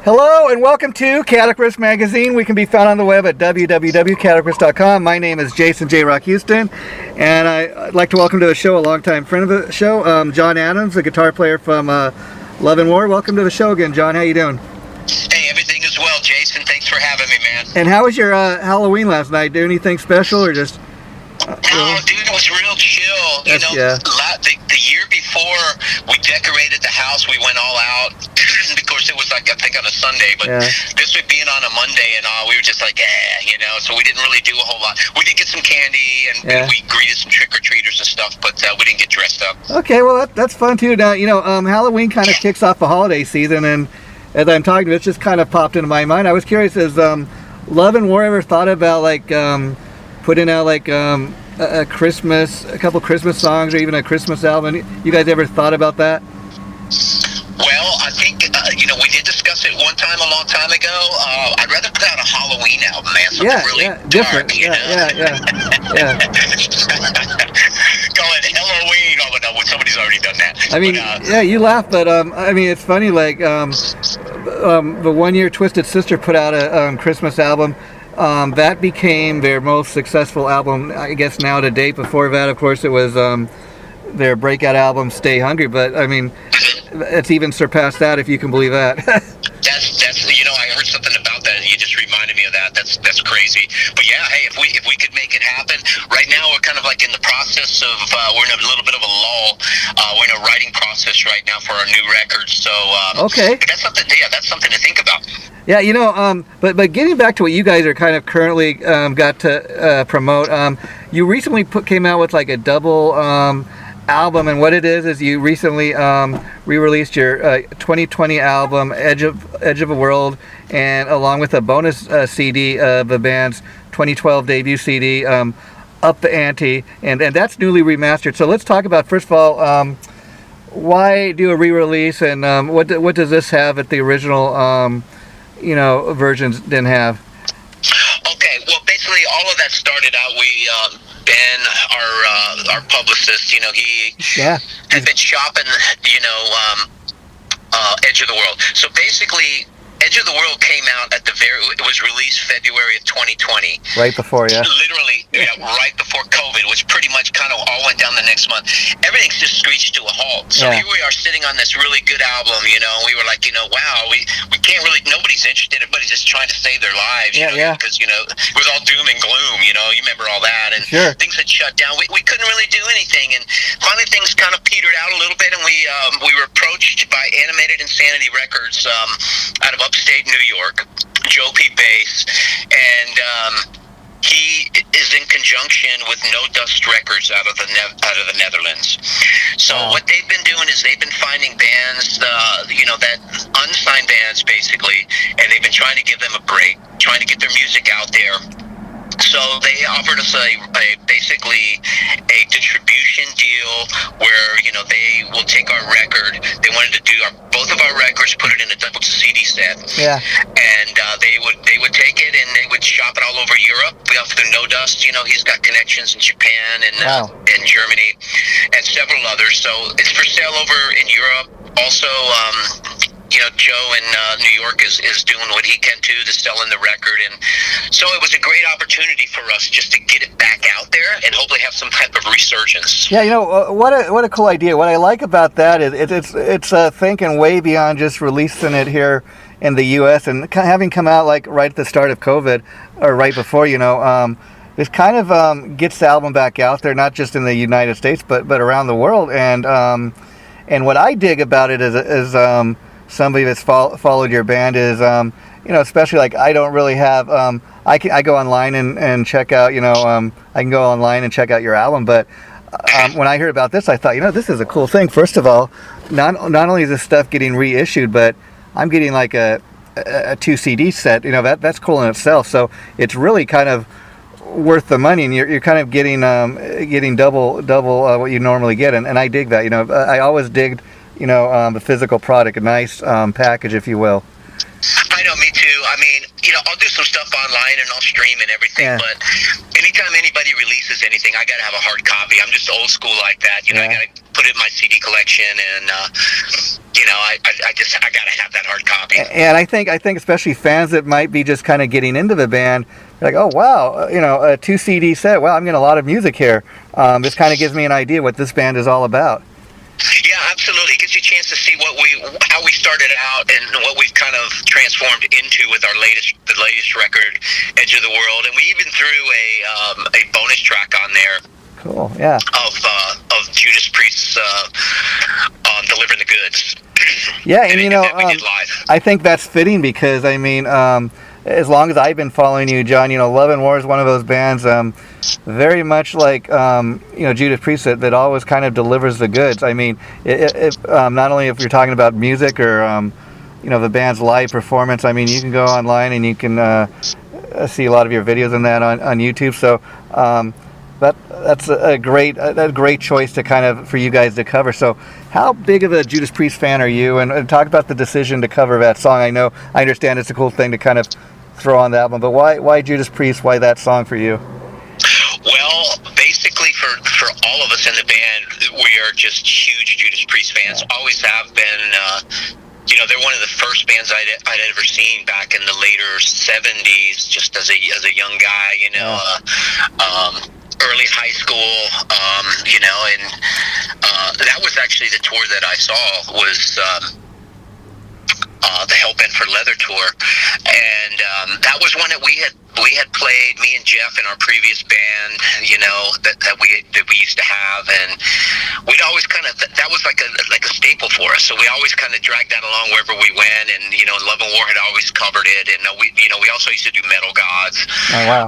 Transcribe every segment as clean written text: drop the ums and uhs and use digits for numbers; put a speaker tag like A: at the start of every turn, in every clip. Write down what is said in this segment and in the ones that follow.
A: Hello and welcome to Guitarist Magazine. We can be found on the web at www.guitarist.com. My name is Jason JROCK Houston, and I'd like to welcome to the show a longtime friend of the show, John Adams, a guitar player from Love and War. Welcome to the show again, John. How you doing?
B: Hey, everything is well, Jason. Thanks for having me, man.
A: And how was your Halloween last night? Do anything special or just...
B: No, dude, it was real chill. The year before we decorated the house, we went all out. Of course, it was like, I think, on a Sunday, but this week being on a Monday and all, we were just like, so we didn't really do a whole lot. We did get some candy and we greeted some trick-or-treaters and stuff, but we didn't get dressed up.
A: Okay, well, that's fun, too. Now, Halloween kind of kicks off the holiday season, and as I'm talking to it, just kind of popped into my mind. I was curious, has Love and War ever thought about, putting out, a couple Christmas songs or even a Christmas album? You guys ever thought about that?
B: Well, I think, we did discuss it one time a long time ago. I'd rather put out a Halloween album, man. Something really dark,
A: different. Yeah.
B: Call it Halloween. Oh, but no, somebody's already done that.
A: I mean, you laugh, but, it's funny, the one year Twisted Sister put out a Christmas album. That became their most successful album, I guess, now to date. Before that, of course, it was their breakout album, Stay Hungry. But, it's even surpassed that, if you can believe that.
B: That's I heard something about that, and you just reminded me of that. That's crazy. But yeah, hey, if we could make it happen. Right now, we're kind of in the process of we're in a little bit of a lull. We're in a writing process right now for our new record. So
A: okay,
B: that's something to think about.
A: Yeah, but getting back to what you guys are kind of currently got to promote, you recently came out with a double album, and what it is you recently re-released your 2020 album, Edge of a World, and along with a bonus CD of the band's 2012 debut CD, Up the Ante, and that's newly remastered. So let's talk about, first of all, why do a re-release, and what does this have that the original versions didn't have?
B: Okay, well, basically all of that started out, Ben, our publicist, he had been shopping, Edge of the World. So basically, Edge of the World came out it was released February of 2020.
A: Right before,
B: Literally, right before COVID, which pretty much kind of all went down the next month. Everything's just screeched to a halt. So here we are sitting on this really good album, we were like, wow, we can't really, nobody's interested, everybody's just trying to save their lives, because, it was all doom and gloom, you remember all that, and things had shut down. We couldn't really do anything, and finally things kind of petered out a little bit, and we were approached by Animated Insanity Records out of upstate New York, Joe P. Bass, and he is in conjunction with No Dust Records out of the Netherlands. So what they've been doing is they've been finding bands, that unsigned bands basically, and they've been trying to give them a break, trying to get their music out there. So they offered us basically a distribution deal where they will take our record. They wanted to do both of our records, put it in a double CD set. Yeah. And they would take it and they would shop it all over Europe. We offer No Dust. He's got connections in Japan and Germany and several others. So it's for sale over in Europe. Also, Joe in New York is doing what he can too to sell in the record, and so it was a great opportunity for us just to get it back out there and hopefully have some type of resurgence.
A: Yeah, what a cool idea. What I like about that is it's thinking way beyond just releasing it here in the U.S. and having come out right at the start of COVID or right before. This kind of gets the album back out there, not just in the United States but around the world. And what I dig about it is somebody that's followed your band is, especially I don't really have, I go online and check out, I can go online and check out your album, but when I heard about this, I thought, this is a cool thing. First of all, not only is this stuff getting reissued, but I'm getting a 2 CD set, that's cool in itself. So it's really kind of worth the money, and you're kind of getting double what you normally get, and I dig that. I always digged the physical product, a nice package, if you will.
B: I know, me too. I mean, I'll do some stuff online and I'll stream and everything, but anytime anybody releases anything, I gotta have a hard copy. I'm just old school like that. I gotta put it in my CD collection, and I gotta have that hard copy.
A: And I think especially fans that might be just kind of getting into the band, like, oh wow, a 2 CD set. Wow, I'm getting a lot of music here. This kind of gives me an idea what this band is all about.
B: Yeah, absolutely. It gives you a chance to see how we started out and what we've kind of transformed into with the latest record, Edge of the World, and we even threw a bonus track on there.
A: Cool. Yeah.
B: Of Judas Priest's Delivering the Goods.
A: Yeah, and
B: we did live.
A: I think that's fitting because as long as I've been following you, John, Love and War is one of those bands, very much like Judas Priest that always kind of delivers the goods. I mean, not only if you're talking about music or the band's live performance. I mean, you can go online and you can see a lot of your videos on that on YouTube. So that's a great choice to kind of for you guys to cover. So, how big of a Judas Priest fan are you? And talk about the decision to cover that song. I understand it's a cool thing to kind of throw on the album, but why Judas Priest? Why that song for you?
B: Well, basically for all of us in the band, we are just huge Judas Priest fans. Yeah. Always have been. They're one of the first bands I'd ever seen back in the later 70s, just as a young guy. Early high school, and that was actually the tour that I saw was the Hellbent for Leather tour, and that was one that we had played, me and Jeff in our previous band, that we used to have, and we'd always kind of that was like a staple for us. So we always kind of dragged that along wherever we went, and Love and War had always covered it, and we also used to do Metal Gods.
A: Oh wow.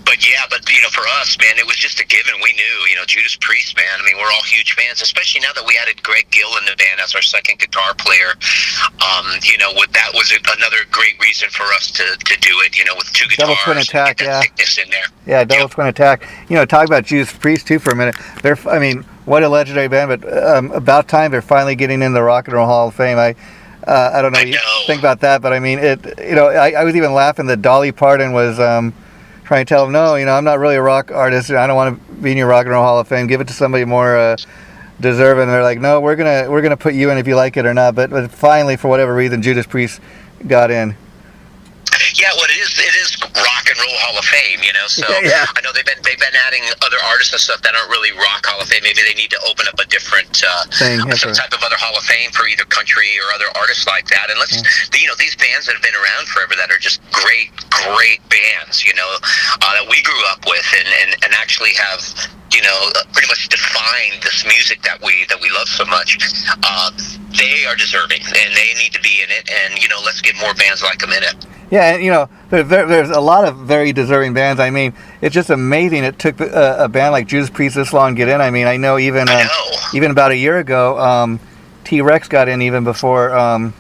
B: But for us, man, it was just a given. We knew, Judas Priest, man. I mean, we're all huge fans, especially now that we added Greg Gill in the band as our second guitar player. That was another great reason for us to do it. With two guitars,
A: Double Twin Attack,
B: yeah. Thickness in there.
A: Yeah, Double Twin Attack. Talk about Judas Priest too for a minute. What a legendary band. But about time they're finally getting in the Rock and Roll Hall of Fame. I don't know. You think about that, but I mean, I was even laughing that Dolly Parton was trying to tell him, no, I'm not really a rock artist. I don't want to be in your Rock and Roll Hall of Fame. Give it to somebody more deserving. And they're like, no, we're gonna put you in if you like it or not. But finally, for whatever reason, Judas Priest got in.
B: Yeah, well, it is Rock and Roll Hall of Fame, So
A: yeah.
B: I know they've been adding other artists and stuff that aren't really Rock Hall of Fame. Maybe they need to open up a different some type of other Hall of Fame for either country or other artists like that. And these bands that have been around forever that are just great bands, that we grew up with and actually have pretty much defined this music that we love so much. They are deserving and they need to be in it. And let's get more bands like them in it.
A: Yeah, and there's a lot of very deserving bands. I mean, it's just amazing it took a band like Judas Priest this long to get in. I mean, I know even about a year ago, T-Rex got in even before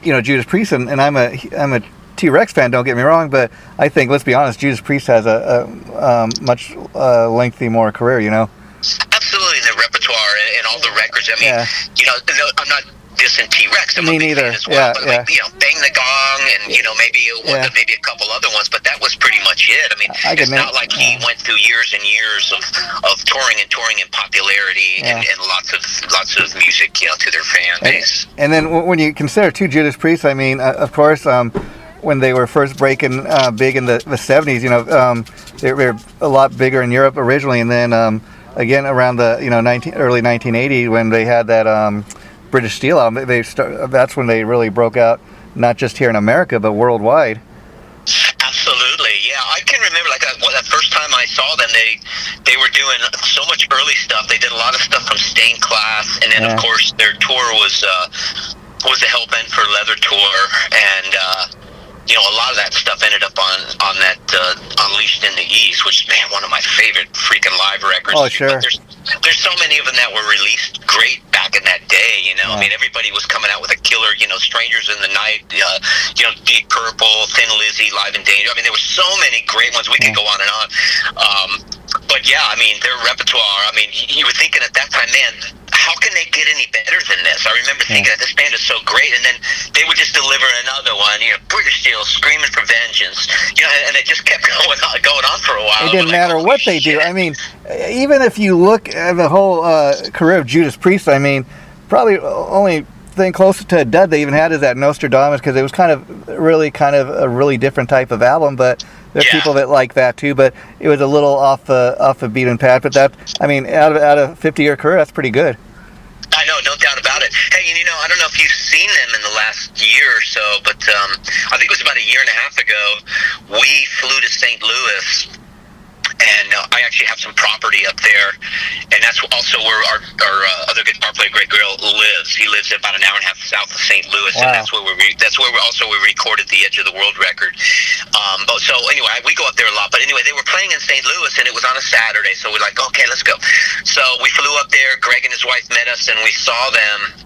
A: Judas Priest, and I'm a T-Rex fan. Don't get me wrong, but I think, let's be honest, Judas Priest has a much lengthy more career.
B: Absolutely, the repertoire and all the records. I mean, I'm not dissing T-Rex. I'm
A: Me
B: a big
A: neither.
B: fan as well.
A: Yeah,
B: but Bang the Gong and maybe a couple other ones, but that was pretty much it. I mean, it's not like he went through years and years of touring in popularity and lots of music, to their fan base.
A: And then when you consider too Judas Priest, I mean, of course, when they were first breaking big in the 70s, they were a lot bigger in Europe originally, and then again around the early 1980 when they had that British Steel album, that's when they really broke out, not just here in America but worldwide.
B: Absolutely, yeah. I can remember that first time I saw them, they were doing so much early stuff. They did a lot of stuff from Stained Class, and then of course their tour was the Hellbent for Leather tour, and a lot of that stuff ended up on that Unleashed in the East, which is, man, one of my favorite freaking live records.
A: Oh, sure.
B: But there's so many of them that were released great back in that day, I mean, everybody was coming out with a killer, Strangers in the Night, Deep Purple, Thin Lizzy, Live in Danger. I mean, there were so many great ones. We could go on and on. But yeah, I mean, their repertoire, I mean, you were thinking at that time, man, how can they get any better than this? I remember thinking that this band is so great, and then they would just deliver another one, British Steel, Screaming for Vengeance, and it just kept going on for a while.
A: It didn't matter what they do. I mean, even if you look at the whole career of Judas Priest, I mean, probably only thing closer to a dud they even had is that Nostradamus, because it was kind of a really different type of album, but there's people that like that too, but it was a little off the beaten path. But that, I mean, out of 50-year career, that's pretty good.
B: I know, no doubt about it. Hey, and I don't know if you've seen them in the last year or so, but I think it was about a year and a half ago, we flew to St. Louis, and I actually have some property up there, and that's also where our other guitar player, Greg Grill, lives. He lives about an hour and a half south of St. Louis, and that's where we recorded the Edge of the World record. But so anyway, we go up there a lot. But anyway, they were playing in St. Louis, and it was on a Saturday, so we're like, okay, let's go. So we flew up there. Greg and his wife met us, and we saw them.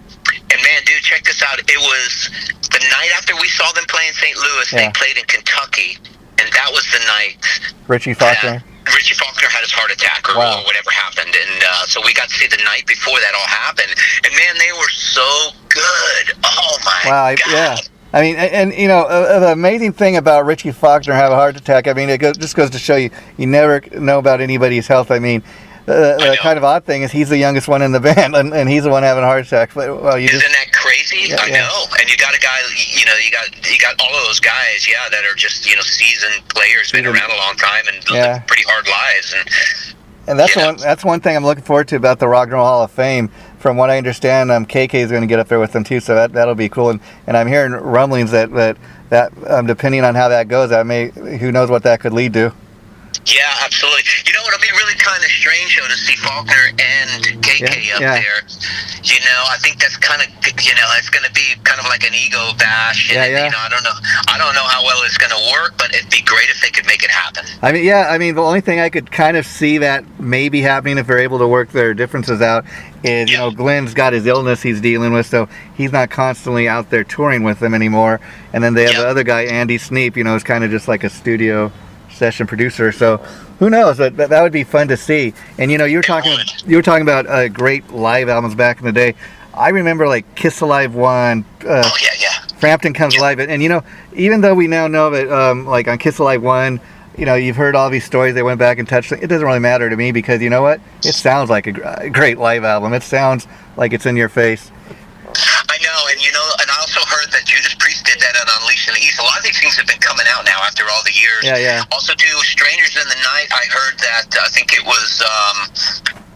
B: And man, dude, check this out. It was the night after we saw them play in St. Louis. They played in Kentucky, and that was the night
A: Richie Faulkner
B: had his heart attack or whatever happened, and so we got to see the night before that all happened, and man, they were so good. Oh my God.
A: Yeah. I mean, and the amazing thing about Richie Faulkner having a heart attack, I mean, just goes to show you never know about anybody's health. I mean, the kind of odd thing is he's the youngest one in the band, and he's the one having a heart attack. But,
B: isn't that crazy? I know. And you got a guy, you got all of those guys, that are just seasoned players, been around a long time and lived pretty hard lives. And
A: that's one thing I'm looking forward to about the Rock and Roll Hall of Fame. From what I understand, KK is going to get up there with them too, so that'll be cool. And I'm hearing rumblings that depending on how that goes, who knows what that could lead to.
B: Yeah, absolutely. It'll be really kind of strange, though, to see Faulkner and KK up there. I think that's kind of, it's going to be kind of like an ego bash. And, I don't know how well it's going to work, but it'd be great if they could make it happen.
A: I mean, the only thing I could kind of see that maybe happening if they're able to work their differences out is, Glenn's got his illness he's dealing with, so he's not constantly out there touring with them anymore. And then they have the other guy, Andy Sneap, is kind of just like a studio session producer, so who knows, but that would be fun to see. And you were talking about great live albums back in the day. I remember like Kiss Alive 1, Frampton Comes Alive, and even though we now know that like on Kiss Alive 1, you've heard all these stories, they went back and touched it. It doesn't really matter to me, because you know what, it sounds like a great live album. It sounds like it's in your face.
B: I know, and and I also heard that Judas Priest did that on Unleashed in the East. A lot of these things have been coming out now after all the years. Also, too, Strangers in the Night, I heard that, I think it was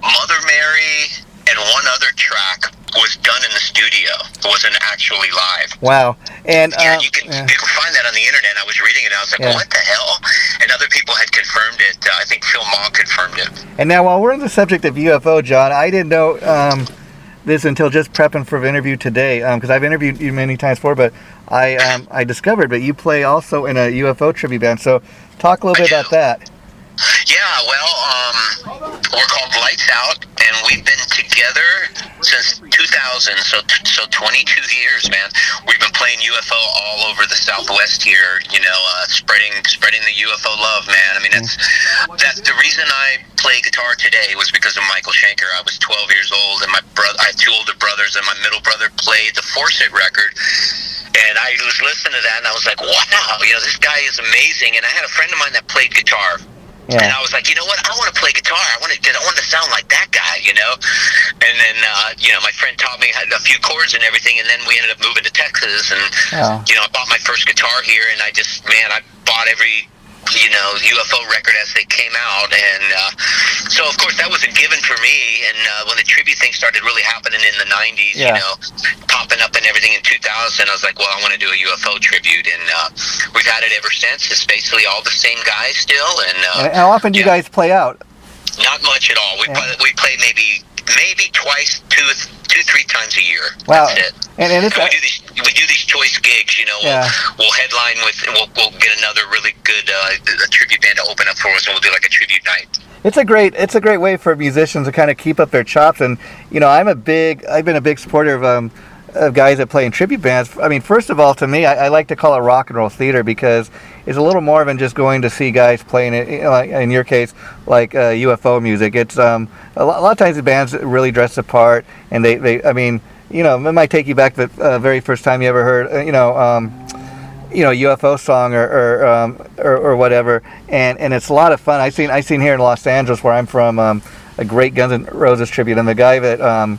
B: Mother Mary and one other track was done in the studio. It wasn't actually live.
A: Wow. And
B: you can find that on the internet. I was reading it, and I was like, what the hell? And other people had confirmed it. I think Phil Maughan confirmed it. And
A: now, while we're on the subject of UFO, John, I didn't know this until just prepping for the interview today, because I've interviewed you many times before, but I discovered that you play also in a UFO tribute band, so talk a little bit about that.
B: Yeah, well, we're called Lights Out, and we've been together since 2000, so 22 years, man. We've been playing UFO all over the Southwest here, spreading the UFO love, man. I mean, that's the reason I play guitar today was because of Michael Schenker. I was 12 years old, and I have two older brothers, and my middle brother played the Forsyth record. And I was listening to that, and I was like, wow, this guy is amazing. And I had a friend of mine that played guitar. And I was like, you know what? I want to play guitar. I want to sound like that guy, And then, my friend taught me a few chords and everything, and then we ended up moving to Texas. And, I bought my first guitar here, and I bought every UFO record as they came out, and so of course that was a given for me. And when the tribute thing started really happening in the 90s, popping up and everything in 2000, I was like, well, I want to do a UFO tribute, and we've had it ever since. It's basically all the same guys still. And
A: how often do you guys play out?
B: Not much at all. We play maybe twice, two, 3 times a year.
A: Wow.
B: That's it.
A: And
B: we do these choice gigs. We'll headline with, we'll get another really good tribute band to open up for us, and we'll do like a tribute night.
A: It's a great way for musicians to kind of keep up their chops. And I've been a big supporter of guys that play in tribute bands. I mean, first of all, to me, I like to call it rock and roll theater, because it's a little more than just going to see guys playing it. Like in your case, like UFO music. It's a lot of times the bands really dress the part, and they it might take you back to the very first time you ever heard UFO song or whatever, and it's a lot of fun. I seen here in Los Angeles, where I'm from, a great Guns N' Roses tribute, and the guy that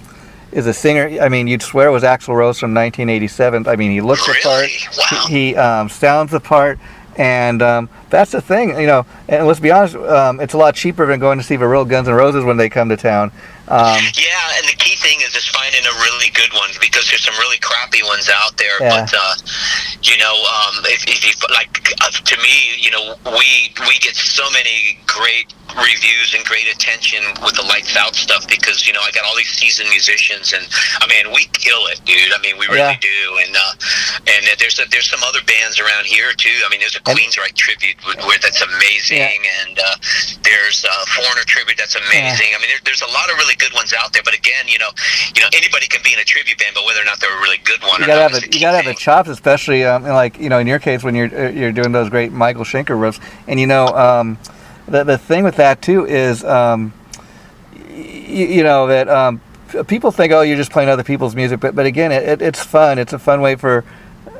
A: is a singer. I mean, you'd swear it was Axl Rose from 1987. I mean, he looks the part.
B: Wow.
A: He sounds the part. And that's the thing, you know. And let's be honest, it's a lot cheaper than going to see the real Guns N' Roses when they come to town.
B: Yeah, and the key thing is just finding a really good one, because there's some really crappy ones out there.
A: Yeah.
B: But you know, if you like, to me, you know, we get so many great reviews and great attention with the lights out stuff, because, you know, I got all these seasoned musicians, and I mean, we kill it, dude. I mean, we really do. And there's some other bands around here too. I mean, there's a Queensryche tribute where that's amazing, and there's a Foreigner tribute that's amazing. I mean, there's a lot of really good ones out there. But again, you know, anybody can be in a tribute band, but whether or not they're a really good one,
A: you gotta have the chops, especially like, you know, in your case when you're doing those great Michael Schenker riffs. And you know, the thing with that too is, you know, that people think, oh, you're just playing other people's music, but again, it's fun. It's a fun way for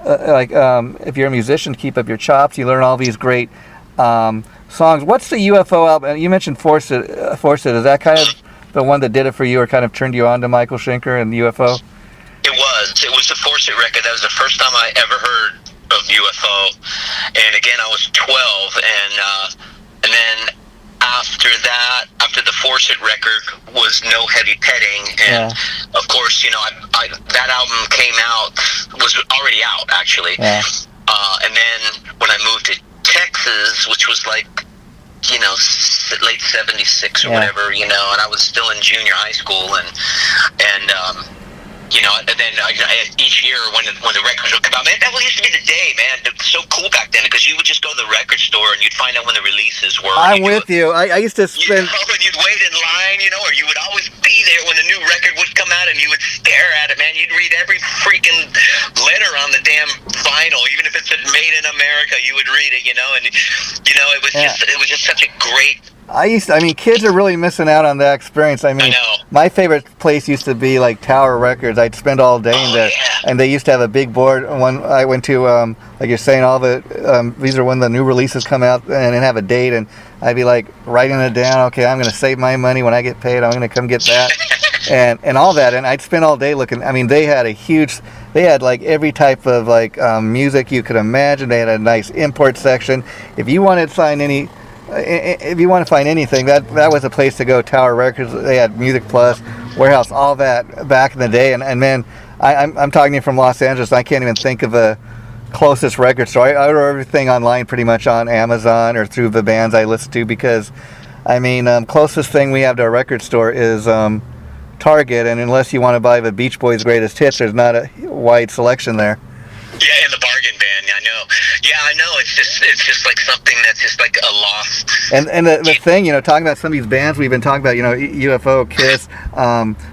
A: if you're a musician, to keep up your chops. You learn all these great songs. What's the UFO album? You mentioned Force It. Is that kind of the one that did it for you, or kind of turned you on to Michael Schenker and UFO?
B: It was the Force It record. That was the first time I ever heard of UFO. And again, I was 12, and then after that, after the Force It record was No Heavy Petting, and of course, you know, that album came out, was already out actually. And then when I moved to Texas, which was like, you know, late 76 or whatever, you know, and I was still in junior high school, and you know, and then each year when the records would come out, man, that used to be the day, man. It was so cool back then, because you would just go to the record store and you'd find out when the releases were.
A: I'm with you. I used to spend.
B: You know, and you'd wait in line, you know, or you would always be there when the new record would come out, and you would stare at it, man. You'd read every freaking letter on the damn vinyl, even if it said "Made in America," you would read it, you know, and you know, it was just such a great.
A: I mean, kids are really missing out on that experience. I mean, my favorite place used to be like Tower Records. I'd spend all day in there, and they used to have a big board. One I went to, like you're saying, all the these are when the new releases come out, and have a date, and I'd be like writing it down. Okay, I'm going to save my money when I get paid. I'm going to come get that, and all that. And I'd spend all day looking. I mean, they had like every type of like music you could imagine. They had a nice import section. If you wanted to find anything, that was a place to go. Tower Records. They had Music Plus, Warehouse, all that back in the day. And man, I'm talking to you from Los Angeles. I can't even think of a closest record store. I order everything online, pretty much on Amazon or through the bands I listen to, because I mean, closest thing we have to a record store is Target, and unless you want to buy the Beach Boys' greatest hits, there's not a wide selection there.
B: Yeah, in the bargain bin, I know. Yeah, I know. It's just like something that's just like a lost.
A: And the thing, you know, talking about some of these bands we've been talking about, you know, UFO, Kiss,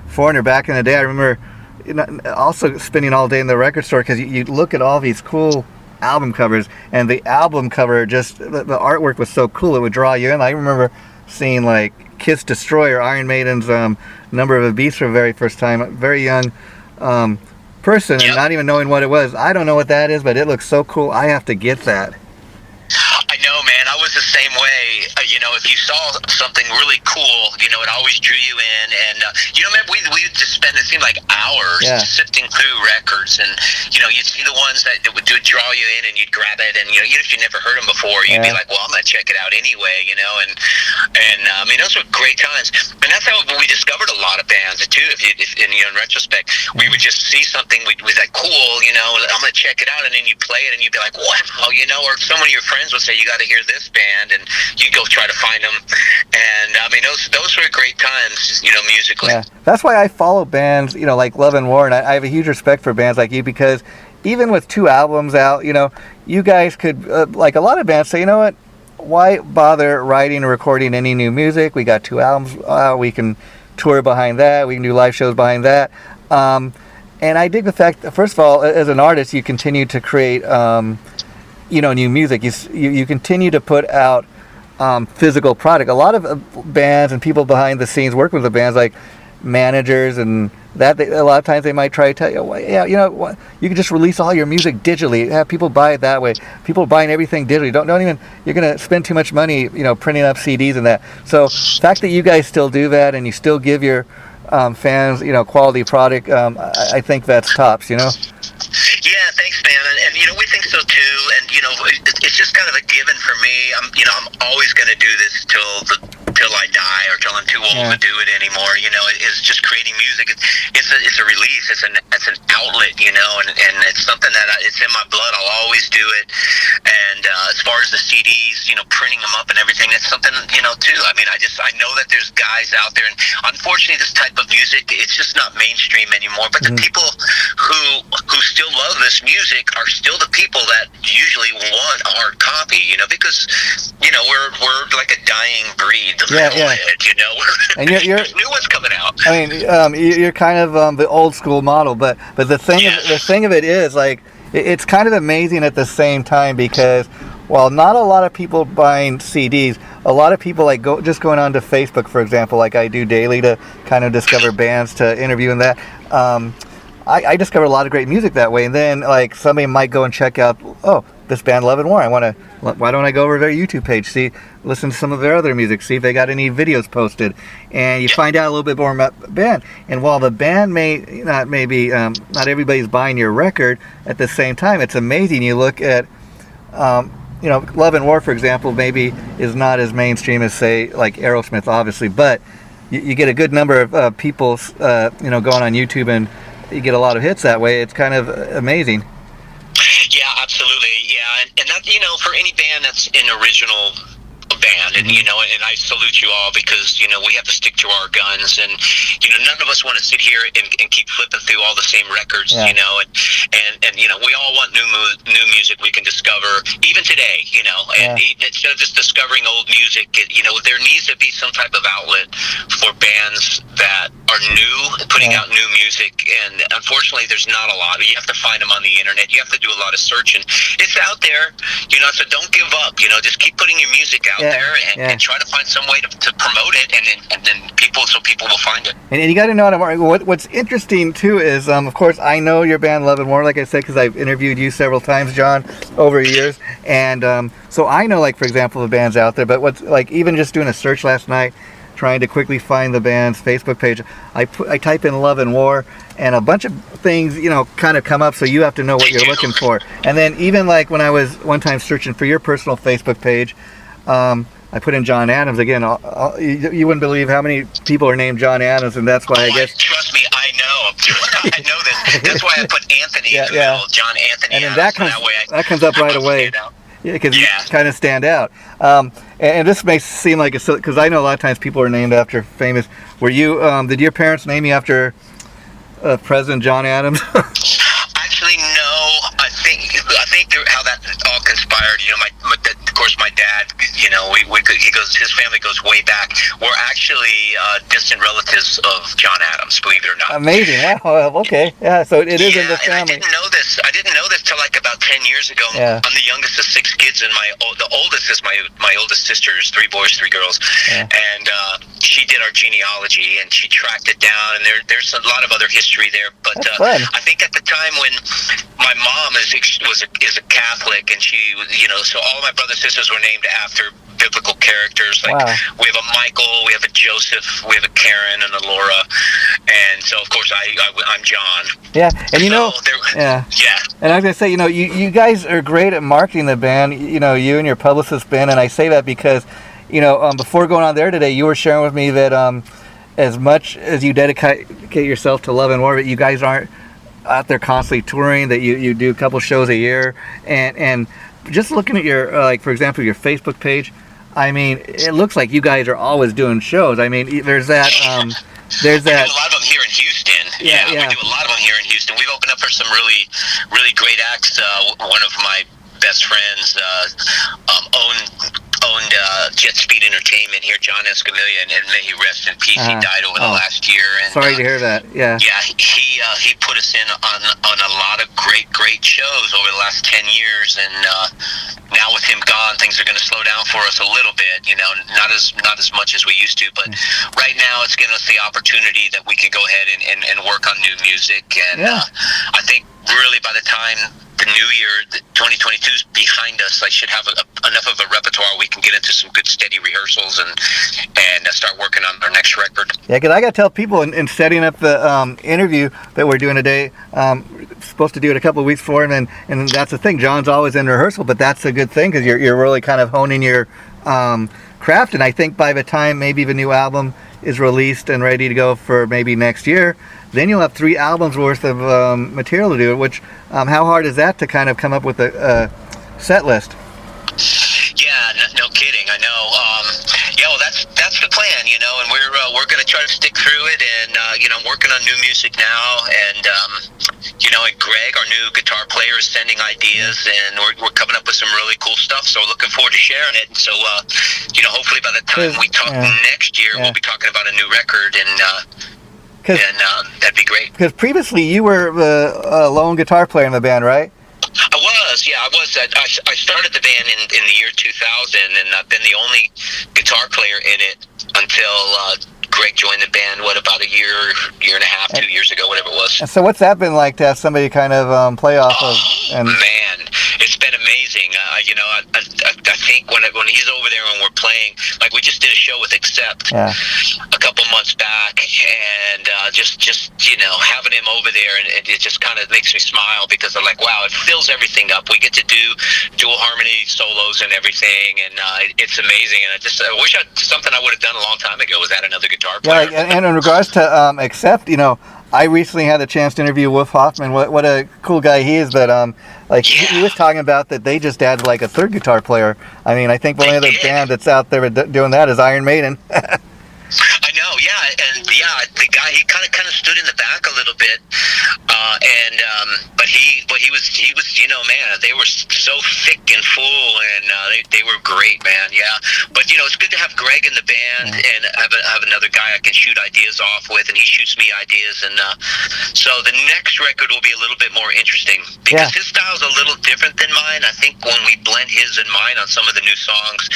A: Foreigner. Back in the day, I remember, you know, also spending all day in the record store, because you look at all these cool album covers, and the album cover, just the artwork was so cool, it would draw you in. I remember seeing like Kiss Destroyer, Iron Maiden's Number of a Beast for the very first time, very young person, and not even knowing what it was. I don't know what that is, but it looks so cool. I have to get that.
B: I know, man. I was the same way. You know, if you saw something really cool, you know, it always drew you in. And, you know, man, we would just spend, it seemed like hours sifting through records. And, you know, you'd see the ones that would draw you in, and you'd grab it. And, you know, even if you never heard them before, you'd be like, well, I'm going to check it out anyway, you know. And I mean, those were great times. And that's how we discovered a lot of bands, too. In retrospect, we would just see something, we'd be like, cool, you know, I'm going to check it out. And then you play it, and you'd be like, wow, you know, or some of your friends would say, you got to hear this band, and you go try to find them. And I mean, those were great times, you know, musically.
A: Yeah, that's why I follow bands, you know, like Love and War, and I have a huge respect for bands like you, because even with 2 albums out, you know, you guys could, like a lot of bands say, you know what, why bother writing or recording any new music? We got 2 albums, we can tour behind that, we can do live shows behind that. And I dig the fact that, first of all, as an artist, you continue to create, you know, new music. You continue to put out physical product. A lot of bands and people behind the scenes working with the bands, like managers and that, a lot of times they might try to tell you, well, yeah, you know what, you can just release all your music digitally, have people buy it that way. People buying everything digitally, don't even, you're going to spend too much money, you know, printing up CDs and that. So the fact that you guys still do that, and you still give your fans, quality product, I think that's tops,
B: Yeah, thanks, man. And we think so too. And it's just kind of a given for me. I'm always going to do this till I die, or till I'm too old to do it anymore. It's just creating music. It's a release. It's an outlet. And it's something that it's in my blood. I'll always do it. And as far as the CDs, printing them up and everything, that's something too. I mean, I know that there's guys out there, and unfortunately, this type of music, it's just not mainstream anymore. But the people who still love this music are still the people that usually want a hard copy, because we're like a dying breed.
A: And
B: there's new ones coming out.
A: I mean, you're kind of the old school model, but the thing of it is, like, it's kind of amazing at the same time, because while not a lot of people buying CDs, a lot of people just going on to Facebook, for example, like I do daily to kind of discover bands to interview and that. I discovered a lot of great music that way, and then like somebody might go and check out, this band Love and War. Why don't I go over to their YouTube page, listen to some of their other music, see if they got any videos posted, and you find out a little bit more about the band. And while the band not everybody's buying your record, at the same time, it's amazing. You look at, Love and War, for example, maybe is not as mainstream as, say, like Aerosmith, obviously, but you get a good number of people, going on YouTube, and you get a lot of hits that way. It's kind of amazing.
B: Yeah, absolutely. Yeah, and that, for any band that's an original band, and and I salute you all, because we have to stick to our guns, and none of us want to sit here and keep flipping through all the same records, and we all want new music we can discover even today, and instead of just discovering old music, there needs to be some type of outlet for bands that are new, putting out new music, and unfortunately there's not a lot. You have to find them on the internet. You have to do a lot of searching. It's out there, so don't give up. Just keep putting your music out there, and try to find some way to promote it, and then people will find it.
A: And you got to know what's interesting too is, of course, I know your band Love and War, like I said, because I've interviewed you several times, John, over the years, and so I know, like, for example, the bands out there. But what's, like, even just doing a search last night, trying to quickly find the band's Facebook page, I type in Love and War, and a bunch of things, kind of come up, so you have to know what you're looking for. And then even like when I was one time searching for your personal Facebook page, I put in John Adams again. You wouldn't believe how many people are named John Adams, and that's why I guess.
B: Trust me, I know. I know this. That's why I put Anthony in the middle, John Anthony.
A: And then
B: Adams,
A: that comes up right away. Yeah, because you kind of stand out. And this may seem like it's because I know a lot of times people are named after famous. Were you? Did your parents name you after President John Adams?
B: Actually, no. I think how that all conspired. Of course, my dad. His family goes way back. We're actually distant relatives of John Adams, believe it or not.
A: Amazing. Wow. Okay. Yeah. So it is in the family.
B: And I didn't know this till like about 10 years ago.
A: Yeah.
B: I'm the youngest of 6 kids, and the oldest is my oldest sister is 3 boys, 3 girls, and she did our genealogy, and she tracked it down, and there's a lot of other history there. But I think at the time when my mom is a Catholic, and she, so all my brothers and sisters were named after biblical characters. Like we have a Michael, we have a Joseph, we have a Karen, and a Laura, and so of course I'm John.
A: Yeah, and and I was gonna say, you guys are great at marketing the band. You and your publicist Ben, and I say that because, before going on there today, you were sharing with me that as much as you dedicate yourself to Love and War, you guys aren't out there constantly touring. That you do a couple shows a year, and just looking at your like, for example, your Facebook page. I mean, it looks like you guys are always doing shows. I mean, there's that. We do a
B: lot of them here in Houston. Yeah, we do a lot of them here in Houston. We've opened up for some really, really great acts. One of my best friends owned Jet Speed Entertainment here, John Escamilla, and may he rest in peace. He died over the last year. And,
A: sorry to hear that. Yeah.
B: Yeah, he put us in on a lot of great shows over the last 10 years, and now with him gone, things are going to slow down for us a little bit. Not as much as we used to, but right now it's giving us the opportunity that we can go ahead and work on new music, and I think really by the time the new year, 2022 is behind us, I should have enough of a repertoire we can get into some good steady rehearsals and start working on our next record.
A: Yeah, because I got to tell people in setting up the interview that we're doing today, supposed to do it a couple of weeks before, and that's the thing. John's always in rehearsal, but that's a good thing because you're really kind of honing your craft. And I think by the time maybe the new album is released and ready to go for maybe next year, then you'll have 3 albums worth of material to do. Which how hard is that to kind of come up with a set list?
B: Yeah, no kidding. I know. Yeah, well, that's the plan, you know, and we're going to try to stick through it. And you know, I'm working on new music now, and you know, and Greg, our new guitar player, is sending ideas, and we're coming up with some really cool stuff. So we're looking forward to sharing it. And so, you know, hopefully by the time we talk next year, we'll be talking about a new record, and that'd be great. Because
A: previously you were the lone guitar player in the band, right?
B: I was. I started the band in the year 2000, and I've been the only guitar player in it until Greg joined the band, about a year and a half, 2 years ago, whatever it was.
A: And so what's that been like to have somebody kind of play off of? And
B: man, it's been amazing. You know, I think when he's over there and we're playing, like we just did a show with Accept a couple months back, and just you know, having him over there, and it just kind of makes me smile because I'm like, wow, it fills everything up. We get to do dual harmony solos and everything, and it's amazing. And I wish something I would have done a long time ago was add another guitar player.
A: Yeah, and in regards to Accept, you know, I recently had the chance to interview Wolf Hoffman. What a cool guy he is, but he was talking about that they just added like a third guitar player. I mean, I think the only other band that's out there doing that is Iron Maiden.
B: I know, the guy, he kind of stood in the back a little bit, but he was, you know, man, they were so thick and full, and they were great, man. Yeah, but you know, it's good to have Greg in the band and have another guy I can shoot ideas off with, and he shoots me ideas, and so the next record will be a little bit more interesting because his style's a little different than mine. I think when we blend his and mine on some of the new songs,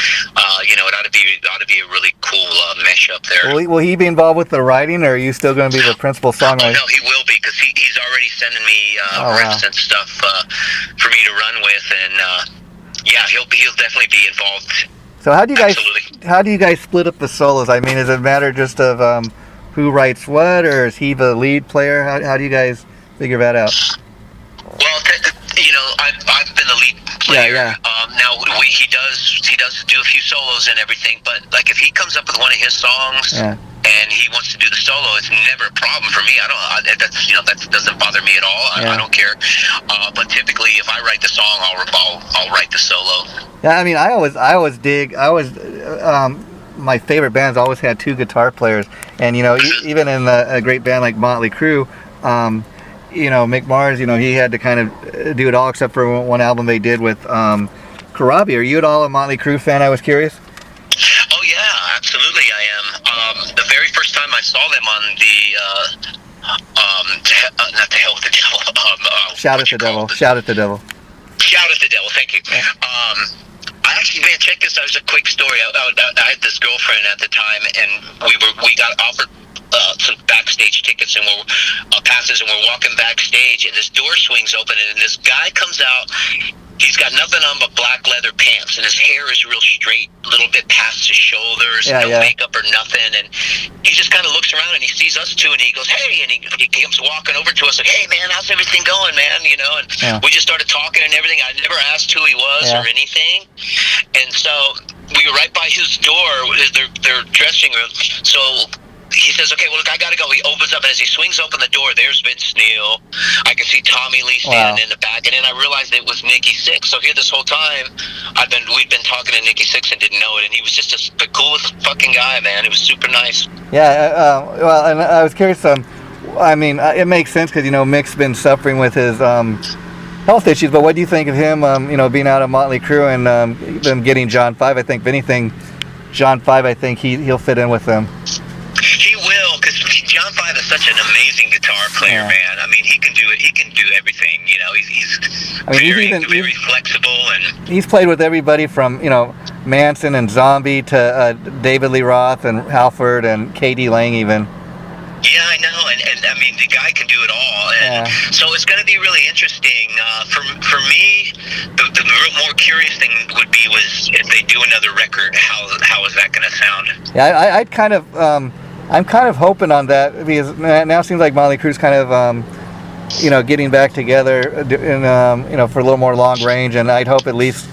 B: you know, it ought to be a really cool mesh up there.
A: Will he be involved with the writing, or are you still going to be the principal songwriter?
B: No, he will be, because he's already sending me riffs and stuff for me to run with, and he'll definitely be involved.
A: So how do you guys split up the solos? I mean, is it a matter just of who writes what, or is he the lead player? How do you guys figure that out?
B: Well, you know, I've been the lead player. Now he does do a few solos and everything, but like if he comes up with one of his songs and he wants to do the solo, it's never a problem for me. That doesn't bother me at all. I don't care. But typically, if I write the song, I'll write the solo.
A: Yeah, I mean, I always dig. My favorite bands always had 2 guitar players, and you know, even in a great band like Motley Crue. You know, Mick Mars, you know, he had to kind of do it all except for one album they did with Karabi. Are you at all a Motley Crue fan? I was curious.
B: Oh yeah, absolutely I am. The very first time I saw them on the not to hell with the devil.
A: Shout at the devil. Shout at the devil.
B: Shout at the devil. Thank you. I actually, man, check this out. It's a quick story. I had this girlfriend at the time, and we got offered some backstage tickets and passes, and we're walking backstage, and this door swings open, and this guy comes out. He's got nothing on but black leather pants, and his hair is real straight, a little bit past his shoulders, no makeup or nothing, and he just kind of looks around, and he sees us two, and he goes, hey, and he comes walking over to us like, hey, man, how's everything going, man, you know, and we just started talking and everything. I never asked who he was or anything, and so we were right by his door, their dressing room, so he says, okay, well, look, I got to go. He opens up, and as he swings open the door, there's Vince Neil. I can see Tommy Lee standing in the back, and then I realized it was Nikki Sixx. So here this whole time, we'd been talking to Nikki Sixx and didn't know it, and he was just the coolest fucking guy, man. It was super nice.
A: Yeah, well, and I was curious, I mean, it makes sense because, you know, Mick's been suffering with his health issues, but what do you think of him, you know, being out of Motley Crue and them getting John 5? I think, if anything, John 5, I think he'll fit in with them.
B: He will, because John 5 is such an amazing guitar player, man. I mean, he can do it. He can do everything. You know, he's very flexible, and
A: he's played with everybody from, you know, Manson and Zombie to David Lee Roth and Halford and K.D. Lang even.
B: Yeah, I know, and I mean, the guy can do it all. and so it's going to be really interesting. For me, the more curious thing would be was if they do another record, how is that going to sound?
A: Yeah, I'd kind of I'm kind of hoping on that, because now it seems like Motley Crue's kind of getting back together and for a little more long range, and I'd hope at least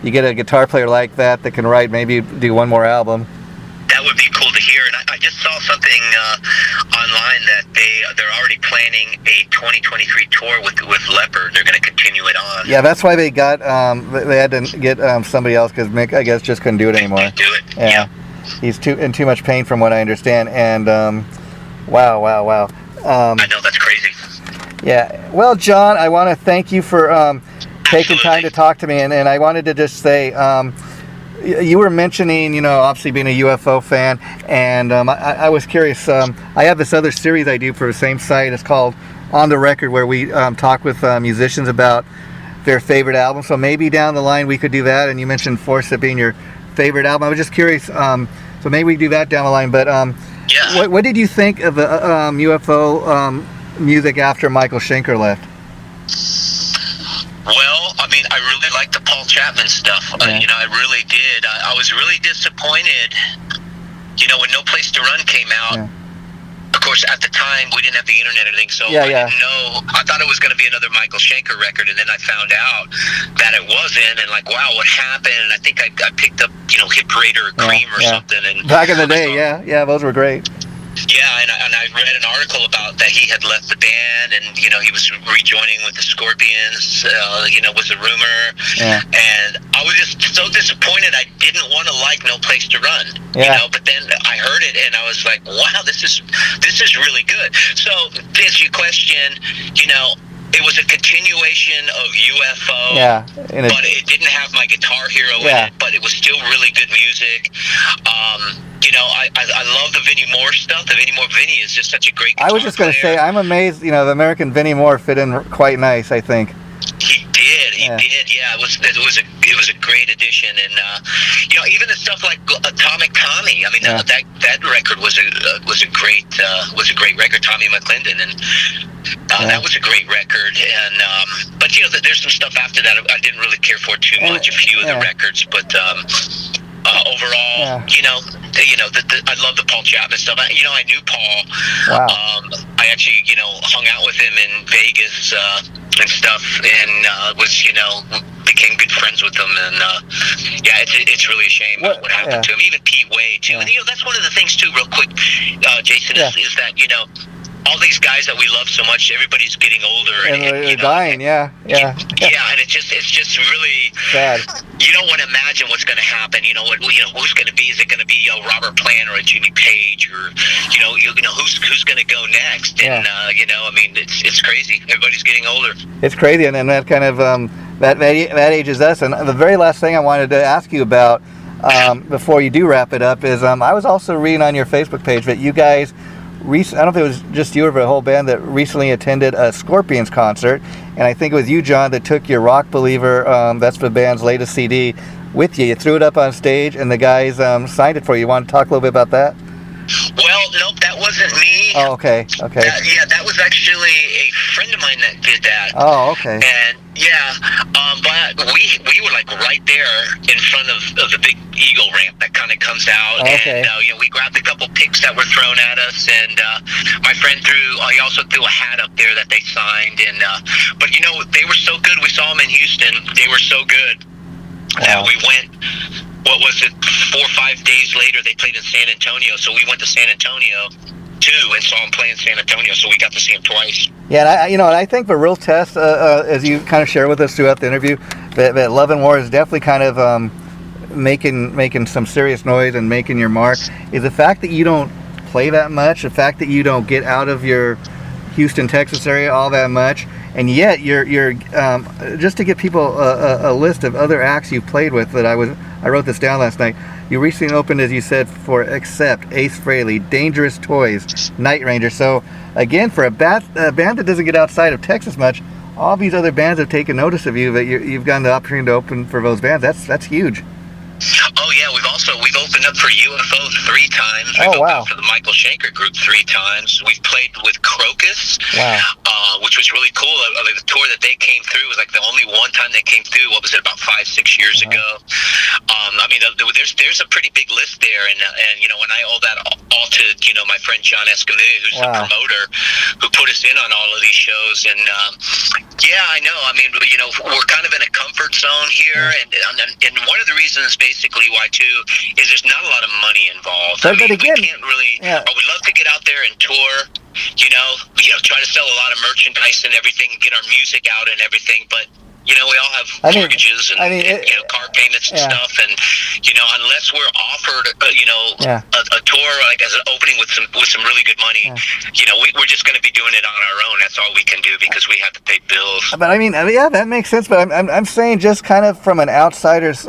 A: you get a guitar player like that can write, maybe do one more album.
B: That would be cool to hear, and I just saw something online that they're already planning a 2023 tour with Leopard. They're going to continue it on.
A: Yeah, that's why they got they had to get somebody else, because Mick, I guess, just couldn't do it anymore.
B: Can't do it.
A: Yeah. He's in too much pain, from what I understand. And wow.
B: I know, that's crazy.
A: Yeah. Well, John, I want to thank you for taking time to talk to me, and I wanted to just say, you were mentioning, obviously being a UFO fan, and I was curious. I have this other series I do for the same site. It's called On the Record, where we talk with musicians about their favorite album. So maybe down the line we could do that. And you mentioned Force It being your favorite album. I was just curious. So maybe we do that down the line. But what did you think of the UFO music after Michael Schenker left?
B: Well, I mean, I really liked the Paul Chapman stuff. I really did. I was really disappointed, when No Place to Run came out.
A: Yeah.
B: Of course, at the time, we didn't have the internet or anything, so I didn't know. I thought it was going to be another Michael Schenker record, and then I found out that it wasn't, and wow, what happened? And I think I picked up, Hit Parade or Cream or something. And
A: back in the day, those were great.
B: Yeah, and I read an article about that he had left the band, and he was rejoining with the Scorpions. Was a rumor, and I was just so disappointed. I didn't want to like No Place to Run, but then I heard it, and I was like, wow, this is really good. So to answer your question, it was a continuation of UFO, but it didn't have my Guitar Hero in it, but it was still really good music. I love the Vinnie Moore stuff. The Vinnie is just such a great guitar
A: I was just going to say, I'm amazed, the American Vinnie Moore fit in quite nice, I think.
B: He did. Yeah, it was a great addition, and even the stuff like Atomic Tommy. I mean, that record was a great record. Tommy McClendon, and that was a great record. And but there's some stuff after that I didn't really care for too much. A few of the records, but overall, I love the Paul Chapman stuff. I knew Paul.
A: Wow.
B: I actually, hung out with him in Vegas and stuff, and became good friends with him. And it's really a shame what happened to him. Even Pete Wade too. And that's one of the things too, real quick, Jason, is that all these guys that we love so much, everybody's getting older,
A: and they're dying. Yeah,
B: and it's just really
A: sad.
B: You don't want to imagine what's going to happen. Who's going to be? Is it going to be Robert Plant or a Jimmy Page, or who's going to go next? And I mean, it's crazy. Everybody's getting older. It's crazy,
A: and then that kind of that ages us. And the very last thing I wanted to ask you about before you do wrap it up is I was also reading on your Facebook page that you guys. I don't know if it was just you or the whole band that recently attended a Scorpions concert, and I think it was you, John, that took your Rock Believer, that's the band's latest CD, with you. You threw it up on stage, and the guys signed it for you. You want to talk a little bit about that?
B: Well, nope, that wasn't me.
A: Oh, okay.
B: That was actually a friend of mine that did that.
A: Oh, okay.
B: And but we were like right there in front of the big eagle ramp that kind of comes out, and we grabbed a couple picks that were thrown at us, and my friend he also threw a hat up there that they signed, and but they were so good. We saw them in Houston. They were so good. We went. What was it? 4 or 5 days later, they played in San Antonio. So we went to San Antonio too and saw them play in San Antonio. So we got to see them twice.
A: Yeah, and I think the real test, as you kind of share with us throughout the interview, that Love and War is definitely kind of making some serious noise and making your mark. Is the fact that you don't play that much, the fact that you don't get out of your Houston, Texas area all that much, and yet you're just to give people a list of other acts you've played with. I wrote this down last night. You recently opened, as you said, for Accept, Ace Frehley, Dangerous Toys, Night Ranger. So again, for a band that doesn't get outside of Texas much, all these other bands have taken notice of you, that you've gotten the opportunity to open for those bands. That's huge.
B: Oh yeah, we've opened opened up for UFO 3 times. We've opened up for the Michael Schenker Group 3 times. We've played with Crocus, which was really cool. The tour that they came through was like the only one time they came through. What was it, about 5-6 years ago? I mean, there's a pretty big list there, and you know, when I owe that all to, you know, my friend John Escamilla, who's the promoter, who put us in on all of these shows. And yeah, I know. I mean, you know, we're kind of in a comfort zone here, and one of the reasons basically why too is there's not a lot of money involved. I mean, we can't really. We'd love to get out there and tour. You know, try to sell a lot of merchandise and everything, get our music out and everything, but you know, we all have mortgages and you know, car payments and stuff, and you know, unless we're offered, you know, a tour like as an opening with some really good money, you know, we're just going to be doing it on our own. That's all we can do because we have to pay bills.
A: But I mean, yeah, that makes sense. But I'm saying just kind of from an outsider's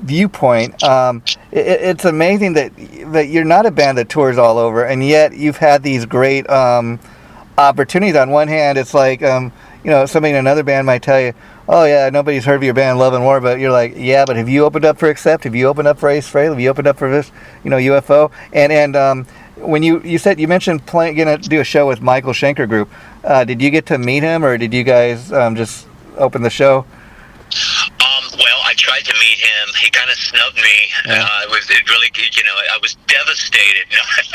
A: viewpoint, it's amazing that you're not a band that tours all over, and yet you've had these great opportunities. On one hand, it's like you know, somebody in another band might tell you, oh yeah, nobody's heard of your band Love and War, but you're like, yeah, but have you opened up for Accept? Have you opened up for Ace Frehley? Have you opened up for this, you know, UFO? And when you mentioned gonna do a show with Michael Schenker Group, did you get to meet him, or did you guys just open the show?
B: Well, I tried to meet him. He kind of snubbed me. It really, you know, I was devastated.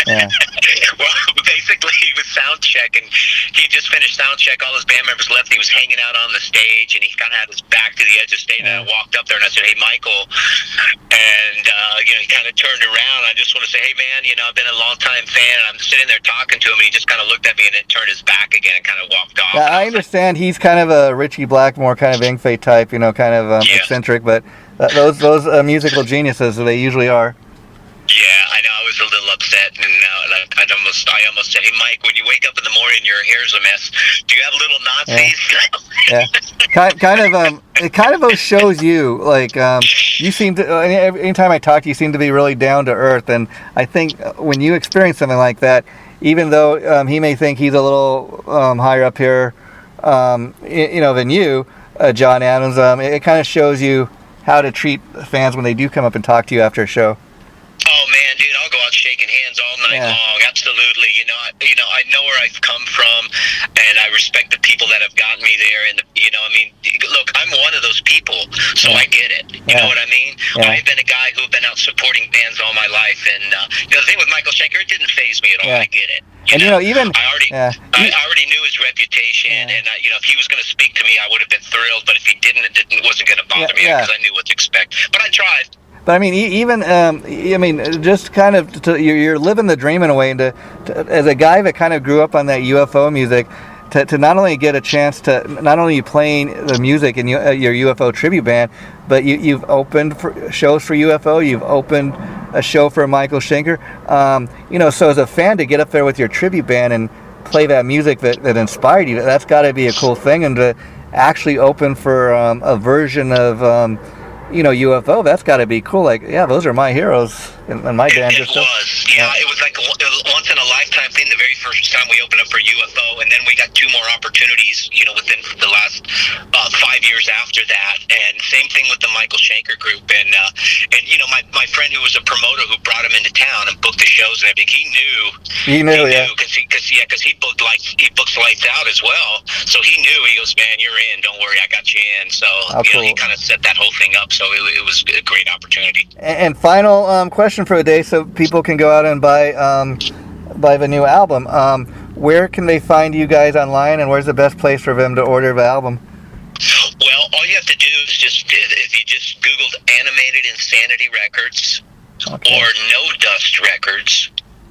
B: Well, basically, he was sound check, and he just finished sound check. All his band members left. He was hanging out on the stage, and he kind of had his back to the edge of the stage. And I walked up there, and I said, "Hey, Michael," and you know, he kind of turned around. I just want to say, "Hey, man, you know, I've been a long time fan." And I'm sitting there talking to him, and he just kind of looked at me and then turned his back again and kind of walked off.
A: Yeah, I understand. He's kind of a Richie Blackmore kind of Yngwie type, you know, kind of eccentric, but those musical geniuses, they usually are.
B: Yeah, I know. I was a little upset, and I almost said, "Hey, Mike, when you wake up in the morning, your hair's a mess. Do you have little Nazis?" It kind of shows you, like, you seem to. Anytime I talk to you, you seem to be really down to earth, and I think when you experience something like that, even though he may think he's a little higher up here, you know, than you, John Adams, it kind of shows you how to treat fans when they do come up and talk to you after a show. Oh man, dude, I'll go out shaking hands all night long. Absolutely. You know, I know where I've come from, and I respect the people that have gotten me there. And you know, I mean, look, I'm one of those people, so I get it. You know what I mean? I've been a guy who's been out supporting bands all my life, and you know, the thing with Michael Schenker, it didn't faze me at all. I get it. You know, even I already knew his reputation, and you know, if he was going to speak to me, I would have been thrilled. But if he didn't, it wasn't going to bother me because I knew what to expect. But I tried.
A: But I mean, even I mean, just kind of you're living the dream in a way, and to as a guy that kind of grew up on that UFO music, to not only get a chance to not only playing the music in your UFO tribute band, but you've opened for shows for UFO, you've opened a show for Michael Schenker. You know, so as a fan to get up there with your tribute band and play that music that inspired you, that's got to be a cool thing, and to actually open for a version of you know, UFO, that's got to be cool. Like, yeah, those are my heroes in my band.
B: It was like a once in a lifetime thing. The very first time we opened up for UFO, and then we got 2 more opportunities, you know, within the last 5 years after that. And same thing with the Michael Schenker Group. And you know, my friend who was a promoter who brought him into town and booked the shows and everything, he knew because he booked lights out as well. So he knew. He goes, "Man, you're in. Don't worry, I got you in." So you know, he kind of set that whole thing up. So it was a great opportunity.
A: And final question for the day, so people can go out and buy the new album. Where can they find you guys online, and where's the best place for them to order the album?
B: Well, all you have to do is if you just Googled Animated Insanity Records or No Dust Records,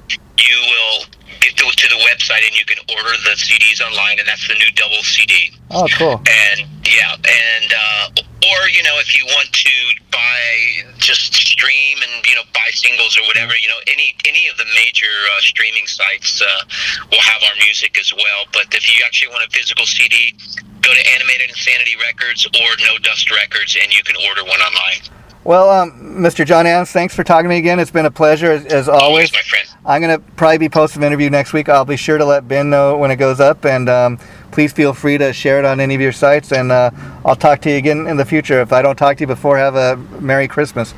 B: you will get to the website and you can order the CDs online, and that's the new double CD.
A: Oh, cool.
B: And or you know, if you want to just stream and you know, buy singles or whatever, you know, any of the major streaming sites will have our music as well. But if you actually want a physical CD, go to Animated Insanity Records or No Dust Records, and you can order one online.
A: Well, Mr. John Adams, thanks for talking to me again. It's been a pleasure, as always.
B: My friend.
A: I'm going to probably be posting an interview next week. I'll be sure to let Ben know when it goes up, and please feel free to share it on any of your sites, and I'll talk to you again in the future. If I don't talk to you before, have a Merry Christmas.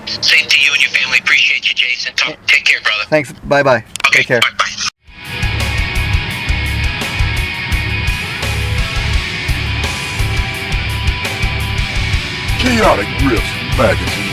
B: Same to you and your your family. Appreciate you, Jason. Take care, brother.
A: Thanks. Bye-bye.
B: Okay,
A: Take care.
B: bye-bye.
C: Chaotic Riff Magazine.